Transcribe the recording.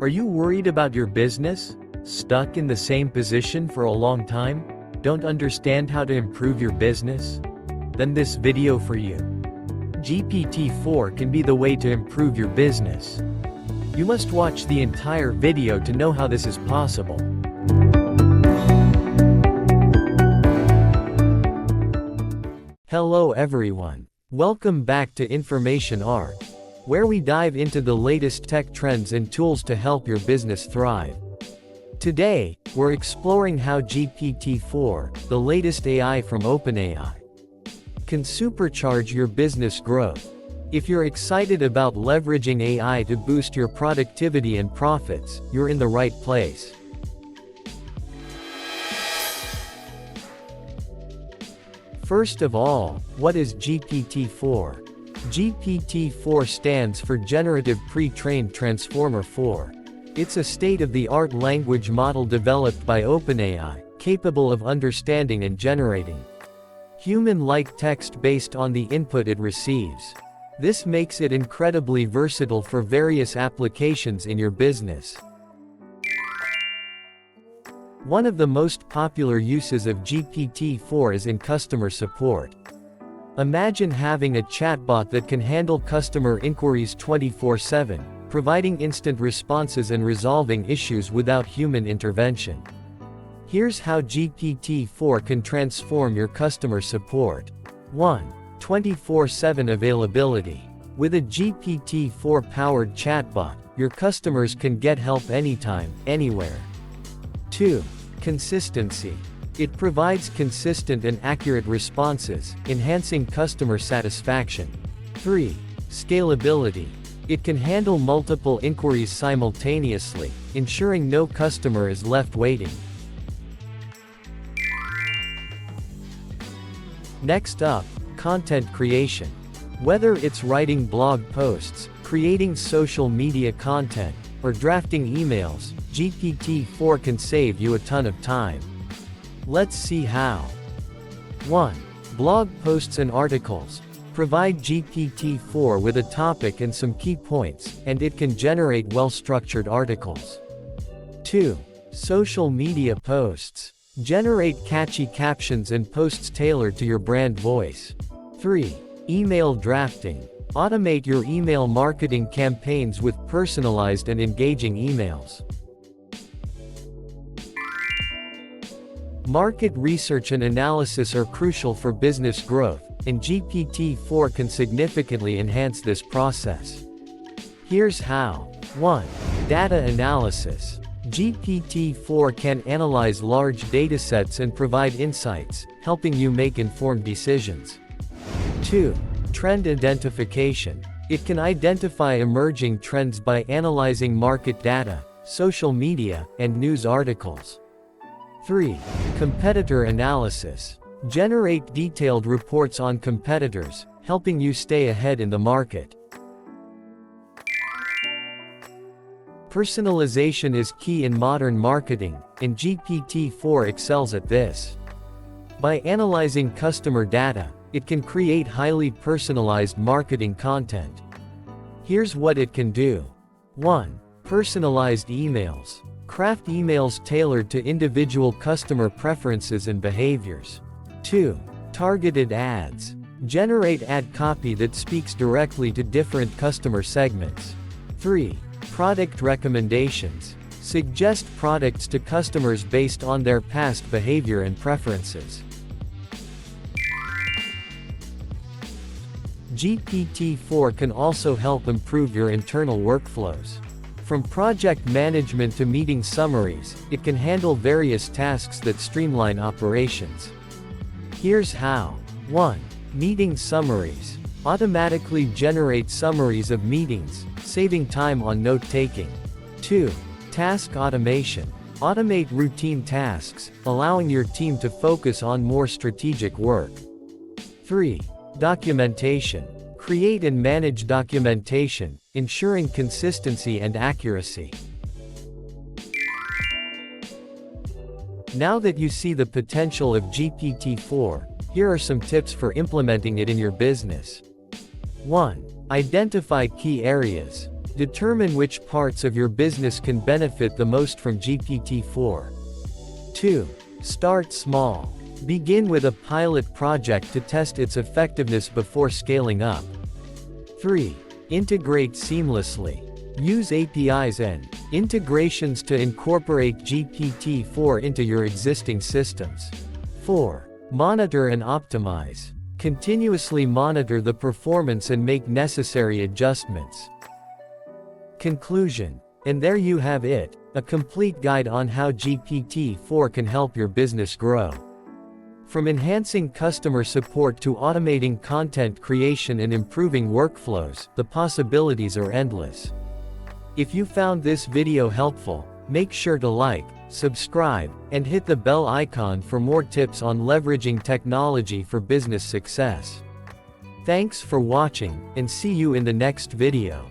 Are you worried about your business? Stuck in the same position for a long time? Don't understand how to improve your business? Then this video for you. GPT-4 can be the way to improve your business. You must watch the entire video to know how this is possible. Hello everyone. Welcome back to Information Art, where we dive into the latest tech trends and tools to help your business thrive. Today, we're exploring how GPT-4, the latest AI from OpenAI, can supercharge your business growth. If you're excited about leveraging AI to boost your productivity and profits, you're in the right place. First of all, what is GPT-4? GPT-4 stands for Generative Pre-trained Transformer 4. It's a state-of-the-art language model developed by OpenAI, capable of understanding and generating human-like text based on the input it receives. This makes it incredibly versatile for various applications in your business. One of the most popular uses of GPT-4 is in customer support. Imagine having a chatbot that can handle customer inquiries 24/7, providing instant responses and resolving issues without human intervention. Here's how GPT-4 can transform your customer support. 1. 24/7 availability. With a GPT-4-powered chatbot, your customers can get help anytime, anywhere. 2. Consistency. It provides consistent and accurate responses, enhancing customer satisfaction. 3. Scalability. It can handle multiple inquiries simultaneously, ensuring no customer is left waiting. Next up, content creation. Whether it's writing blog posts, creating social media content, or drafting emails, GPT-4 can save you a ton of time. Let's see how. 1. Blog posts and articles. Provide GPT-4 with a topic and some key points, and it can generate well-structured articles. 2. Social media posts. Generate catchy captions and posts tailored to your brand voice. 3. Email drafting. Automate your email marketing campaigns with personalized and engaging emails. Market research and analysis are crucial for business growth, and GPT-4 can significantly enhance this process. Here's how. 1. Data analysis. GPT-4 can analyze large datasets and provide insights, helping you make informed decisions. 2. Trend identification. It can identify emerging trends by analyzing market data, social media, and news articles. 3. Competitor analysis. Generate detailed reports on competitors, helping you stay ahead in the market. Personalization is key in modern marketing, and GPT-4 excels at this. By analyzing customer data, it can create highly personalized marketing content. Here's what it can do. 1. Personalized emails. Craft emails tailored to individual customer preferences and behaviors. 2. Targeted ads. Generate ad copy that speaks directly to different customer segments. 3. Product recommendations. Suggest products to customers based on their past behavior and preferences. GPT-4 can also help improve your internal workflows. From project management to meeting summaries, it can handle various tasks that streamline operations. Here's how. 1. Meeting summaries. Automatically generate summaries of meetings, saving time on note-taking. 2. Task automation. Automate routine tasks, allowing your team to focus on more strategic work. 3. Documentation. Create and manage documentation, ensuring consistency and accuracy. Now that you see the potential of GPT-4, here are some tips for implementing it in your business. 1. Identify key areas. Determine which parts of your business can benefit the most from GPT-4. 2. Start small. Begin with a pilot project to test its effectiveness before scaling up. 3. Integrate seamlessly. Use APIs and integrations to incorporate GPT-4 into your existing systems. 4. Monitor and optimize. Continuously monitor the performance and make necessary adjustments. Conclusion. And there you have it, a complete guide on how GPT-4 can help your business grow. From enhancing customer support to automating content creation and improving workflows, the possibilities are endless. If you found this video helpful, make sure to like, subscribe, and hit the bell icon for more tips on leveraging technology for business success. Thanks for watching, and see you in the next video.